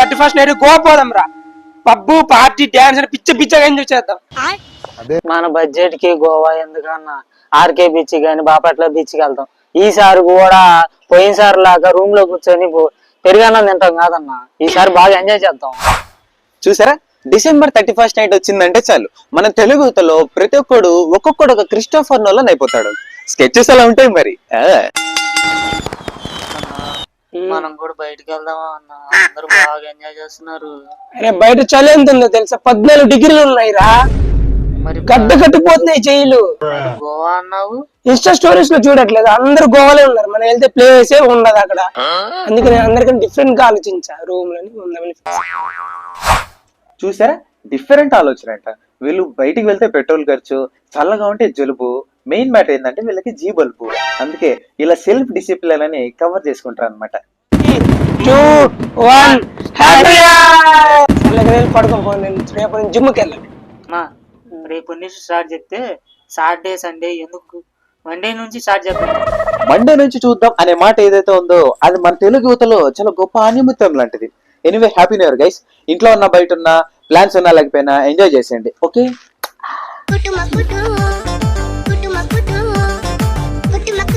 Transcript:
31st night Goa పోదాం రా. Pub party dance అని పిచ్చగా ఎంజాయ్ చేద్దాం. మన బడ్జెట్ కి గోవా ఎందుకన్నా ఆర్కే బీచ్ గాని బాపట్ల బీచ్ కి వెళ్తాం. ఈసారి కూడా పోయినసారి లాగా రూమ్ లో కూర్చొని పెరుగన్నం తింటాం కాదన్నా, ఈసారి బాగా ఎంజాయ్ చేద్దాం. చూసారా, December 31st నైట్ వచ్చిందంటే చాలు మన తెలుగులో ప్రతి ఒక్కడు ఒక్కొక్కడు ఒక క్రిస్టోఫర్ నోలన్ అయిపోతాడు. స్కెచెస్ అలా ఉంటాయి మరి. మనం కూడా బయటకు వెళ్దామా అన్న, అందరూ బాగా ఎంజాయ్ చేస్తున్నారు. అరే బయట చలి ఎంత ఉందో తెలుసా, 14 డిగ్రీలు ఉన్నాయి రా. మరి గడ్డ కట్టిపోతున్నాయి చెయ్యిలు. గోవా అన్నావు, ఇన్స్టా స్టోరీస్ లో చూడట్లేదు, అందరు గోవాలో ఉన్నారు. మనం వెళ్తే ప్లేసే ఉండదు అక్కడ. అందుకే నేను అందరికన్నా డిఫరెంట్ గా ఆలోచించా, రూమ్ లోని ఉందామని. చూసారా, డిఫరెంట్ ఆలోచన అంట. వీళ్ళు బయటికి వెళ్తే పెట్రోల్ ఖర్చు, చల్లగా ఉంటే జలుబు, మెయిన్ మ్యాటర్ ఏంటంటే వీళ్ళకి జీ బల్బు. అందుకే ఇలా సెల్ఫ్ డిసిప్లిన్ అని కవర్ చేసుకుంటారు అనమాట. 2, 1 పడుకోపోయి రేపు నేను జిమ్కి వెళ్ళాలి. రేపు నుంచి స్టార్ట్ చెప్తే సాటర్డే సండే ఎందుకు, మండే నుంచి స్టార్ట్ చేద్దాం. మండే నుంచి చూద్దాం అనే మాట ఏదైతే ఉందో అది మన తెలుగు యువతలో చాలా గొప్ప ఆనిమిత్యం లాంటిది. Anyway, happy new year guys. ఇంట్లో ఉన్న బయట ఉన్న ప్లాన్స్ ఉన్నా లేకపోయినా ఎంజాయ్ చేసేయండి. ఓకే.